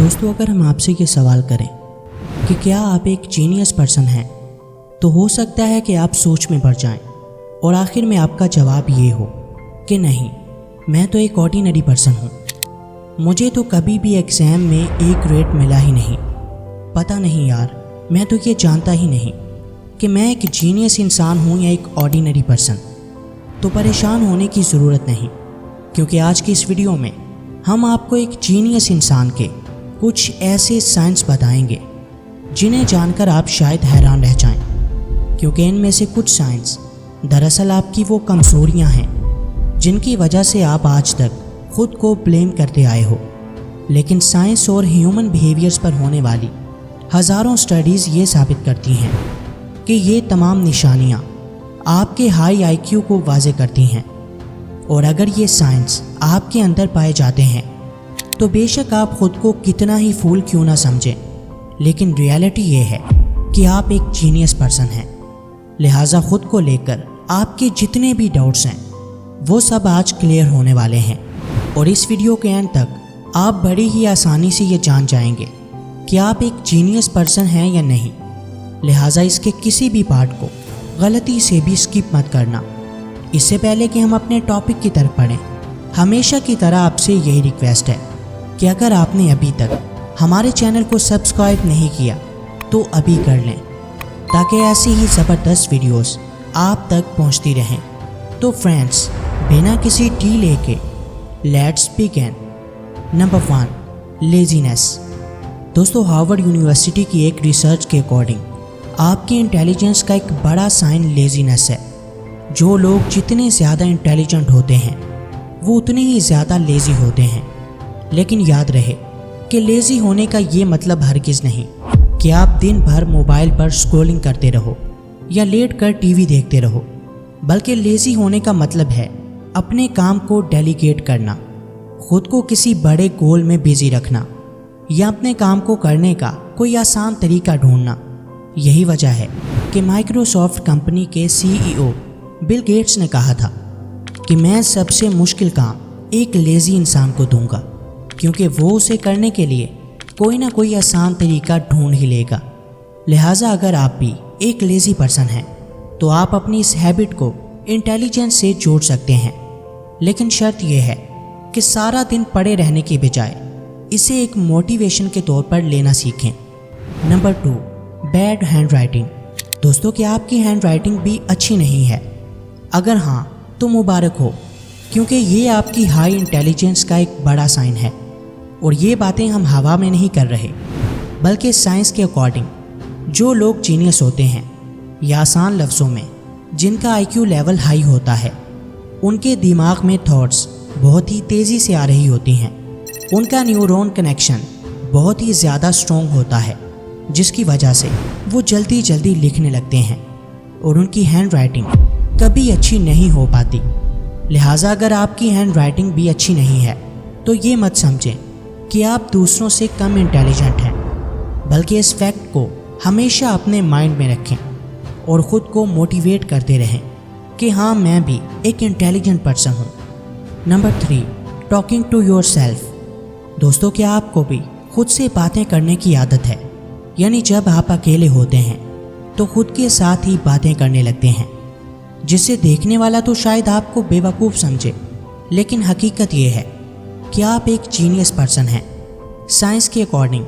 दोस्तों, अगर हम आपसे ये सवाल करें कि क्या आप एक जीनियस पर्सन हैं, तो हो सकता है कि आप सोच में पड़ जाएं और आखिर में आपका जवाब ये हो कि नहीं, मैं तो एक ऑर्डिनरी पर्सन हूँ। मुझे तो कभी भी एग्ज़ाम में ए ग्रेड मिला ही नहीं। पता नहीं यार, मैं तो ये जानता ही नहीं कि मैं एक जीनियस इंसान हूँ या एक ऑर्डिनरी पर्सन। तो परेशान होने की ज़रूरत नहीं, क्योंकि आज की इस वीडियो में हम आपको एक जीनियस इंसान के कुछ ऐसे साइंस बताएंगे जिन्हें जानकर आप शायद हैरान रह जाएं, क्योंकि इनमें से कुछ साइंस दरअसल आपकी वो कमज़ोरियां हैं जिनकी वजह से आप आज तक खुद को ब्लेम करते आए हो। लेकिन साइंस और ह्यूमन बिहेवियर्स पर होने वाली हज़ारों स्टडीज़ ये साबित करती हैं कि ये तमाम निशानियाँ आपके हाई आईक्यू को वाज़े करती हैं। और अगर ये साइंस आपके अंदर पाए जाते हैं तो बेशक आप खुद को कितना ही फूल क्यों ना समझें, लेकिन रियलिटी ये है कि आप एक जीनियस पर्सन हैं। लिहाजा खुद को लेकर आपके जितने भी डाउट्स हैं वो सब आज क्लियर होने वाले हैं। और इस वीडियो के एंड तक आप बड़ी ही आसानी से ये जान जाएंगे कि आप एक जीनियस पर्सन हैं या नहीं। लिहाजा इसके किसी भी पार्ट को गलती से भी स्किप मत करना। इससे पहले कि हम अपने टॉपिक की तरफ बढ़ें, हमेशा की तरह आपसे यही रिक्वेस्ट है कि अगर आपने अभी तक हमारे चैनल को सब्सक्राइब नहीं किया तो अभी कर लें, ताकि ऐसी ही ज़बरदस्त वीडियोस आप तक पहुंचती रहें। तो फ्रेंड्स, बिना किसी डीले के लेट्स बिगिन। Number 1, laziness. दोस्तों, हार्वर्ड यूनिवर्सिटी की एक रिसर्च के अकॉर्डिंग आपकी इंटेलिजेंस का एक बड़ा साइन लेज़ीनेस है। जो लोग जितने ज़्यादा इंटेलिजेंट होते हैं वो उतने ही ज़्यादा लेज़ी होते हैं। लेकिन याद रहे कि लेज़ी होने का ये मतलब हरगिज़ नहीं कि आप दिन भर मोबाइल पर स्क्रॉलिंग करते रहो या लेट कर टीवी देखते रहो, बल्कि लेज़ी होने का मतलब है अपने काम को डेलीगेट करना, खुद को किसी बड़े गोल में बिजी रखना या अपने काम को करने का कोई आसान तरीका ढूंढना। यही वजह है कि माइक्रोसॉफ्ट कंपनी के CEO बिल गेट्स ने कहा था कि मैं सबसे मुश्किल काम एक लेज़ी इंसान को दूंगा, क्योंकि वो उसे करने के लिए कोई ना कोई आसान तरीका ढूंढ ही लेगा। लिहाजा अगर आप भी एक लेज़ी पर्सन हैं तो आप अपनी इस हैबिट को इंटेलिजेंस से जोड़ सकते हैं, लेकिन शर्त यह है कि सारा दिन पड़े रहने के बजाय इसे एक मोटिवेशन के तौर पर लेना सीखें। Number 2, bad hand writing. दोस्तों, क्या आपकी हैंड राइटिंग भी अच्छी नहीं है? अगर हाँ तो मुबारक हो, क्योंकि ये आपकी हाई इंटेलिजेंस का एक बड़ा साइन है। और ये बातें हम हवा में नहीं कर रहे, बल्कि साइंस के अकॉर्डिंग जो लोग जीनियस होते हैं, या आसान लफ्ज़ों में जिनका IQ लेवल हाई होता है, उनके दिमाग में थॉट्स बहुत ही तेज़ी से आ रही होती हैं। उनका न्यूरॉन कनेक्शन बहुत ही ज़्यादा स्ट्रॉन्ग होता है, जिसकी वजह से वो जल्दी जल्दी लिखने लगते हैं और उनकी हैंड राइटिंग कभी अच्छी नहीं हो पाती। लिहाजा अगर आपकी हैंड राइटिंग भी अच्छी नहीं है तो ये मत समझें कि आप दूसरों से कम इंटेलिजेंट हैं, बल्कि इस फैक्ट को हमेशा अपने माइंड में रखें और ख़ुद को मोटिवेट करते रहें कि हाँ, मैं भी एक इंटेलिजेंट पर्सन हूँ। Number 3, talking to your self. दोस्तों, क्या आपको भी खुद से बातें करने की आदत है? यानी जब आप अकेले होते हैं तो खुद के साथ ही बातें करने लगते हैं, जिससे देखने वाला तो शायद आपको बेवकूफ़ समझे, लेकिन हकीकत ये है कि आप एक जीनियस पर्सन हैं। साइंस के अकॉर्डिंग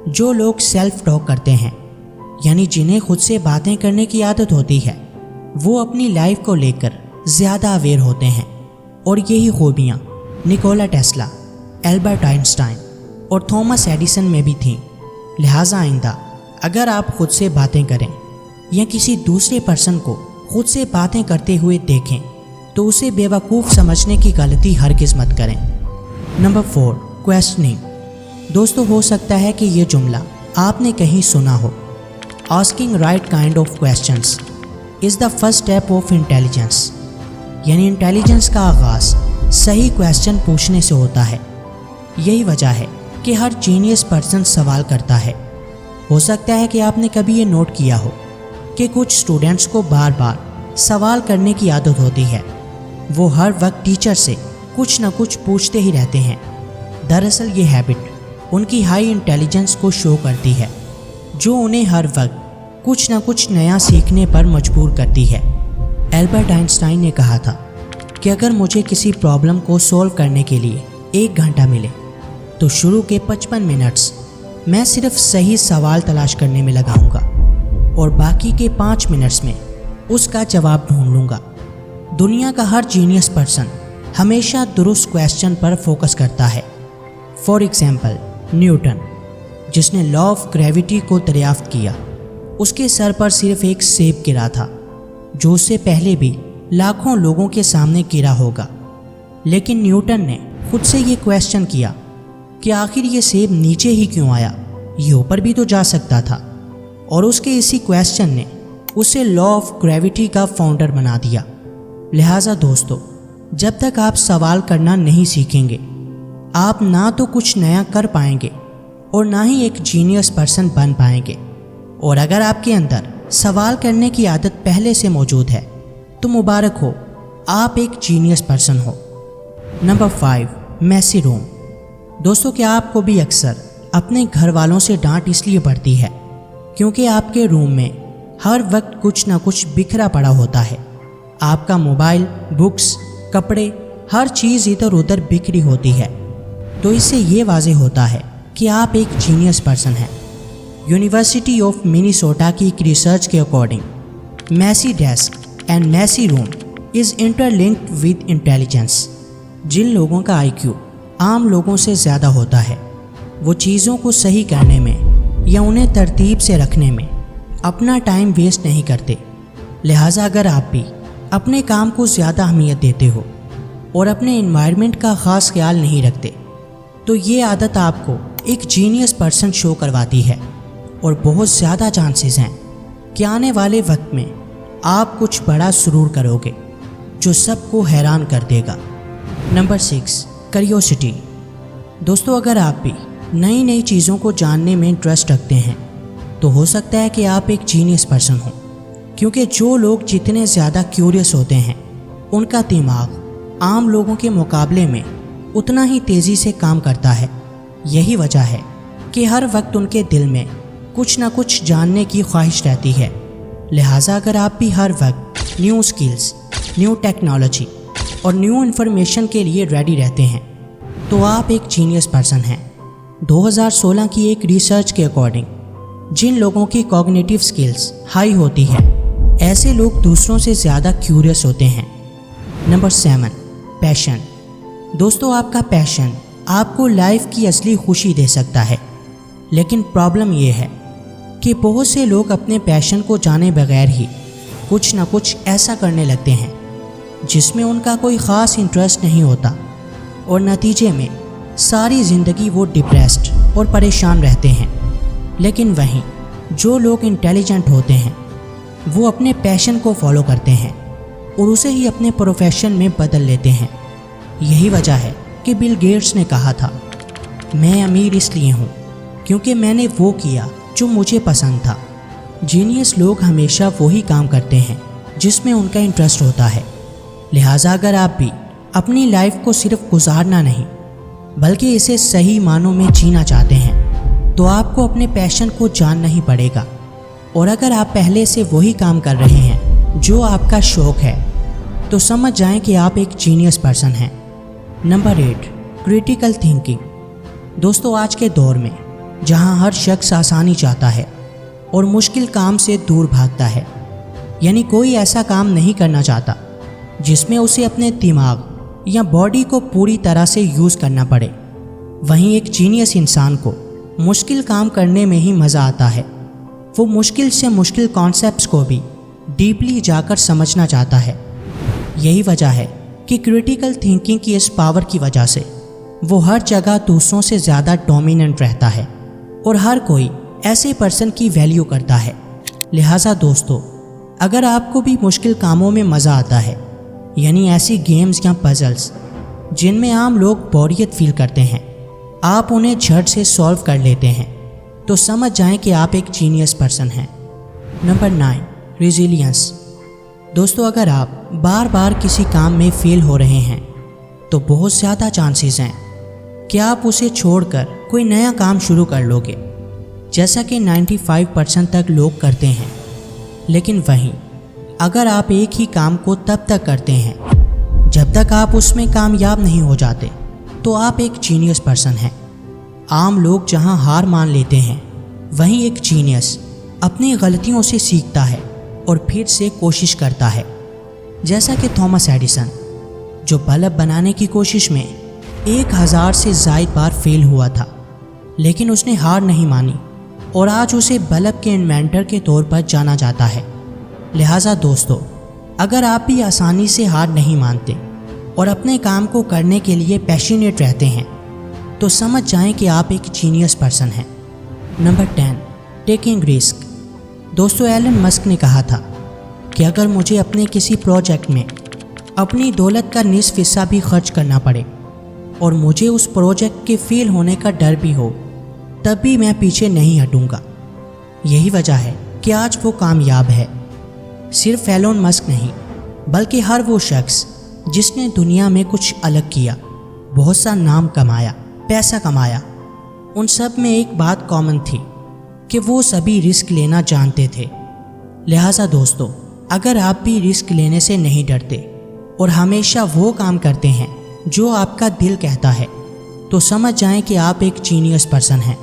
जो लोग सेल्फ टॉक करते हैं, यानी जिन्हें खुद से बातें करने की आदत होती है, वो अपनी लाइफ को लेकर ज़्यादा अवेयर होते हैं। और यही खूबियाँ निकोला टेस्ला, एल्बर्ट आइंस्टाइन और थॉमस एडिसन में भी थीं। लिहाजा आइंदा अगर आप खुद से बातें करें या किसी दूसरे पर्सन को खुद से बातें करते हुए देखें तो उसे बेवकूफ़ समझने की गलती हरगिज़ मत करें। Number 4, questioning. दोस्तों, हो सकता है कि ये जुमला आपने कहीं सुना हो, asking right kind of questions is the first step of intelligence. यानी इंटेलिजेंस का आगाज़ सही क्वेश्चन पूछने से होता है। यही वजह है कि हर जीनियस पर्सन सवाल करता है। हो सकता है कि आपने कभी ये नोट किया हो कि कुछ स्टूडेंट्स को बार बार सवाल करने की आदत होती है। वो हर वक्त टीचर से कुछ ना कुछ पूछते ही रहते हैं। दरअसल ये हैबिट ان کی ہائی انٹیلیجنس کو شو کرتی ہے، جو انہیں ہر وقت کچھ نہ کچھ نیا سیکھنے پر مجبور کرتی ہے۔ البرٹ آئنسٹائن نے کہا تھا کہ اگر مجھے کسی پرابلم کو سولو کرنے کے لیے 1 گھنٹہ ملے تو شروع کے 55 منٹس میں صرف صحیح سوال تلاش کرنے میں لگاؤں گا اور باقی کے 5 منٹس میں اس کا جواب ڈھونڈ لوں گا۔ دنیا کا ہر جینیس پرسن ہمیشہ درست کویسچن پر فوکس کرتا ہے۔ فار ایگزامپل نیوٹن، جس نے لا آف گریویٹی کو دریافت کیا، اس کے سر پر صرف ایک سیب گرا تھا، جو اس سے پہلے بھی لاکھوں لوگوں کے سامنے گرا ہوگا، لیکن نیوٹن نے خود سے یہ کویسچن کیا کہ آخر یہ سیب نیچے ہی کیوں آیا، یہ اوپر بھی تو جا سکتا تھا، اور اس کے اسی کویسچن نے اسے لا آف گریویٹی کا فاؤنڈر بنا دیا۔ لہٰذا دوستو، جب تک آپ سوال کرنا نہیں سیکھیں گے، آپ نہ تو کچھ نیا کر پائیں گے اور نہ ہی ایک جینیس پرسن بن پائیں گے۔ اور اگر آپ کے اندر سوال کرنے کی عادت پہلے سے موجود ہے تو مبارک ہو، آپ ایک جینیس پرسن ہو۔ Number 5، messy room. دوستو، کیا آپ کو بھی اکثر اپنے گھر والوں سے ڈانٹ اس لیے پڑتی ہے کیونکہ آپ کے روم میں ہر وقت کچھ نہ کچھ بکھرا پڑا ہوتا ہے؟ آپ کا موبائل، بکس، کپڑے، ہر چیز ادھر ادھر بکھری ہوتی ہے، تو اس سے یہ واضح ہوتا ہے کہ آپ ایک جینیس پرسن ہیں۔ یونیورسٹی آف منیسوٹا کی ایک ریسرچ کے according messy desk and messy room is interlinked with intelligence. جن لوگوں کا IQ عام لوگوں سے زیادہ ہوتا ہے، وہ چیزوں کو صحیح کرنے میں یا انہیں ترتیب سے رکھنے میں اپنا ٹائم ویسٹ نہیں کرتے۔ لہٰذا اگر آپ بھی اپنے کام کو زیادہ اہمیت دیتے ہو اور اپنے انوائرمنٹ کا خاص خیال نہیں رکھتے، تو یہ عادت آپ کو ایک جینیس پرسن شو کرواتی ہے، اور بہت زیادہ چانسز ہیں کہ آنے والے وقت میں آپ کچھ بڑا سرور کرو گے جو سب کو حیران کر دے گا۔ Number 6، curiosity. دوستو، اگر آپ بھی نئی نئی چیزوں کو جاننے میں انٹرسٹ رکھتے ہیں تو ہو سکتا ہے کہ آپ ایک جینیس پرسن ہوں، کیونکہ جو لوگ جتنے زیادہ کیوریس ہوتے ہیں ان کا دماغ عام لوگوں کے مقابلے میں اتنا ہی تیزی سے کام کرتا ہے۔ یہی وجہ ہے کہ ہر وقت ان کے دل میں کچھ نہ کچھ جاننے کی خواہش رہتی ہے۔ لہٰذا اگر آپ بھی ہر وقت نیو اسکلز، نیو ٹیکنالوجی اور نیو انفارمیشن کے لیے ریڈی رہتے ہیں تو آپ ایک جینیس پرسن ہیں۔ 2016 کی ایک ریسرچ کے اکارڈنگ جن لوگوں کی کوگنیٹیو اسکلز ہائی ہوتی ہے، ایسے لوگ دوسروں سے زیادہ کیوریس ہوتے ہیں۔ نمبر 7، پیشن۔ دوستو، آپ کا پیشن آپ کو لائف کی اصلی خوشی دے سکتا ہے، لیکن پرابلم یہ ہے کہ بہت سے لوگ اپنے پیشن کو جانے بغیر ہی کچھ نہ کچھ ایسا کرنے لگتے ہیں جس میں ان کا کوئی خاص انٹرسٹ نہیں ہوتا، اور نتیجے میں ساری زندگی وہ ڈپریسڈ اور پریشان رہتے ہیں۔ لیکن وہیں جو لوگ انٹیلیجنٹ ہوتے ہیں وہ اپنے پیشن کو فالو کرتے ہیں اور اسے ہی اپنے پروفیشن میں بدل لیتے ہیں۔ یہی وجہ ہے کہ بل گیٹس نے کہا تھا، میں امیر اس لیے ہوں کیونکہ میں نے وہ کیا جو مجھے پسند تھا۔ جینیس لوگ ہمیشہ وہی کام کرتے ہیں جس میں ان کا انٹرسٹ ہوتا ہے۔ لہٰذا اگر آپ بھی اپنی لائف کو صرف گزارنا نہیں بلکہ اسے صحیح معنوں میں جینا چاہتے ہیں تو آپ کو اپنے پیشن کو جاننا ہی پڑے گا، اور اگر آپ پہلے سے وہی کام کر رہے ہیں جو آپ کا شوق ہے تو سمجھ جائیں کہ آپ ایک جینیس پرسن ہیں۔ Number 8، critical thinking. دوستو، آج کے دور میں جہاں ہر شخص آسانی چاہتا ہے اور مشکل کام سے دور بھاگتا ہے، یعنی کوئی ایسا کام نہیں کرنا چاہتا جس میں اسے اپنے دماغ یا باڈی کو پوری طرح سے یوز کرنا پڑے، وہیں ایک جینیس انسان کو مشکل کام کرنے میں ہی مزہ آتا ہے۔ وہ مشکل سے مشکل کانسیپٹس کو بھی ڈیپلی جا کر سمجھنا چاہتا ہے۔ یہی وجہ ہے کہ کریٹیکل تھنکنگ کی اس پاور کی وجہ سے وہ ہر جگہ دوسروں سے زیادہ ڈومیننٹ رہتا ہے اور ہر کوئی ایسے پرسن کی ویلیو کرتا ہے۔ لہٰذا دوستو، اگر آپ کو بھی مشکل کاموں میں مزہ آتا ہے، یعنی ایسی گیمز یا پزلز جن میں عام لوگ بوریت فیل کرتے ہیں، آپ انہیں جھٹ سے سولو کر لیتے ہیں، تو سمجھ جائیں کہ آپ ایک جینیس پرسن ہیں۔ Number 9، resilience. دوستو، اگر آپ بار بار کسی کام میں فیل ہو رہے ہیں تو بہت زیادہ چانسز ہیں कि आप उसे छोड़कर कोई नया काम शुरू कर लोगे, जैसा कि 95% तक लोग करते हैं। लेकिन वहीं अगर आप एक ही काम को तब तक करते हैं जब तक आप उसमें कामयाब नहीं हो जाते, तो आप एक जीनियस पर्सन हैं। आम लोग जहां हार मान लेते हैं, वहीं एक जीनियस अपनी गलतियों से सीखता है और फिर से कोशिश करता है। जैसा कि थॉमस एडिसन, जो बल्ब बनाने की कोशिश में 1000 से ज़ायद बार फेल हुआ था, लेकिन उसने हार नहीं मानी और आज उसे बल्ब के इन्वेंटर के तौर पर जाना जाता है। लिहाजा दोस्तों, अगर आप भी आसानी से हार नहीं मानते और अपने काम को करने के लिए पैशनेट रहते हैं, तो समझ जाएं कि आप एक जीनियस पर्सन हैं। Number 10, taking risk. दोस्तों, एलन मस्क ने कहा था कि अगर मुझे अपने किसी प्रोजेक्ट में अपनी दौलत का निस्फ हिस्सा भी खर्च करना पड़े और मुझे उस प्रोजेक्ट के फेल होने का डर भी हो, तब भी मैं पीछे नहीं हटूंगा। यही वजह है कि आज वो कामयाब है। सिर्फ एलन मस्क नहीं, बल्कि हर वो शख्स जिसने दुनिया में कुछ अलग किया, बहुत सा नाम कमाया, पैसा कमाया, उन सब में एक बात कॉमन थी कि वो सभी रिस्क लेना जानते थे। लिहाजा दोस्तों, अगर आप भी रिस्क लेने से नहीं डरते और हमेशा वो काम करते हैं जो आपका दिल कहता है, तो समझ जाएं कि आप एक जीनियस पर्सन हैं।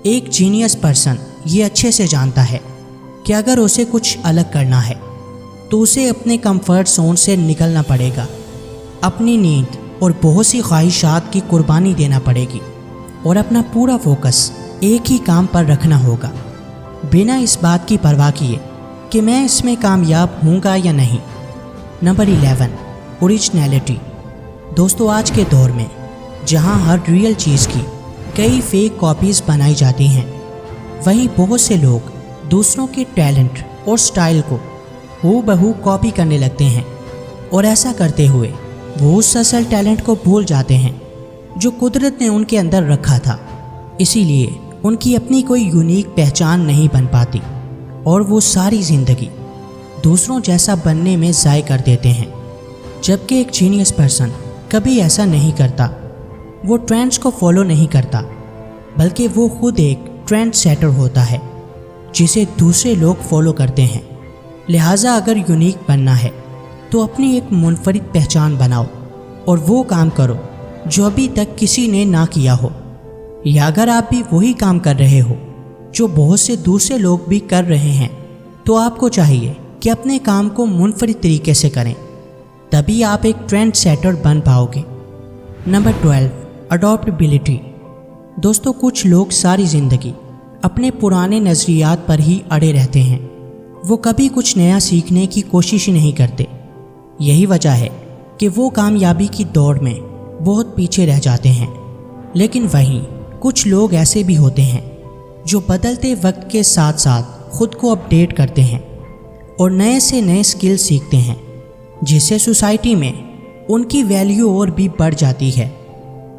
एक जीनियस पर्सन ये अच्छे से जानता है कि अगर उसे कुछ अलग करना है तो उसे अपने कंफर्ट जोन से निकलना पड़ेगा, अपनी नींद और बहुत सी ख्वाहिशात की कुर्बानी देना पड़ेगी और अपना पूरा फोकस एक ही काम पर रखना होगा, बिना इस बात की परवाह किए कि मैं इसमें कामयाब हूँगा या नहीं। Number 11, originality. दोस्तों, आज के दौर में जहाँ हर रियल चीज़ की कई फेक कॉपीज़ बनाई जाती हैं, वहीं बहुत से लोग दूसरों के टैलेंट और स्टाइल को हूबहू कॉपी करने लगते हैं और ऐसा करते हुए वो उस असल टैलेंट को भूल जाते हैं जो कुदरत ने उनके अंदर रखा था। इसीलिए उनकी अपनी कोई यूनिक पहचान नहीं बन पाती और वो सारी ज़िंदगी दूसरों जैसा बनने में ज़ाय कर देते हैं। जबकि एक जीनियस पर्सन कभी ऐसा नहीं करता। वो ट्रेंड्स को फॉलो नहीं करता, बल्कि वो खुद एक ट्रेंड सेटर होता है जिसे दूसरे लोग फॉलो करते हैं। लिहाजा अगर यूनिक बनना है तो अपनी एक मुनफरिद पहचान बनाओ और वो काम करो जो अभी तक किसी ने ना किया हो, या अगर आप भी वही काम कर रहे हो जो बहुत से दूसरे लोग भी कर रहे हैं, तो आपको चाहिए कि अपने काम को मुनफरिद तरीके से करें, तभी आप एक ट्रेंड सेटर बन पाओगे। Number 12, adaptability. दोस्तों, कुछ लोग सारी ज़िंदगी अपने पुराने नज़रियात पर ही अड़े रहते हैं। वो कभी कुछ नया सीखने की कोशिश ही नहीं करते। यही वजह है कि वो कामयाबी की दौड़ में बहुत पीछे रह जाते हैं। लेकिन वहीं कुछ लोग ऐसे भी होते हैं जो बदलते वक्त के साथ साथ खुद को अपडेट करते हैं और नए से नए स्किल सीखते हैं, जिससे सोसाइटी में उनकी वैल्यू और भी बढ़ जाती है।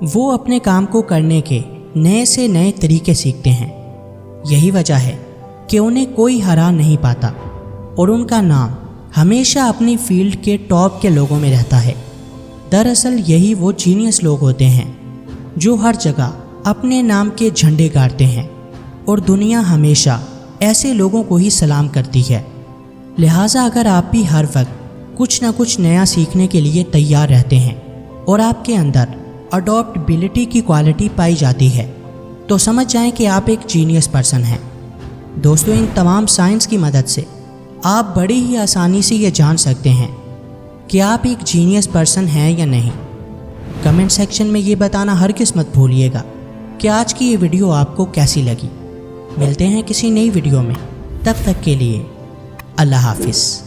वो अपने काम को करने के नए से नए तरीके सीखते हैं। यही वजह है कि उन्हें कोई हरा नहीं पाता और उनका नाम हमेशा अपनी फील्ड के टॉप के लोगों में रहता है। दरअसल यही वो जीनियस लोग होते हैं जो हर जगह अपने नाम के झंडे गाड़ते हैं और दुनिया हमेशा ऐसे लोगों को ही सलाम करती है। लिहाजा अगर आप भी हर वक्त कुछ ना कुछ नया सीखने के लिए तैयार रहते हैं और आपके अंदर अडॉप्टेबिलिटी की क्वालिटी पाई जाती है, तो समझ जाएं कि आप एक जीनियस पर्सन हैं। दोस्तों, इन तमाम साइंस की मदद से आप बड़ी ही आसानी से ये जान सकते हैं कि आप एक जीनियस पर्सन हैं या नहीं। कमेंट सेक्शन में ये बताना हरगिज़ मत भूलिएगा कि आज की ये वीडियो आपको कैसी लगी। मिलते हैं किसी नई वीडियो में, तब तक के लिए अल्लाह हाफिज़।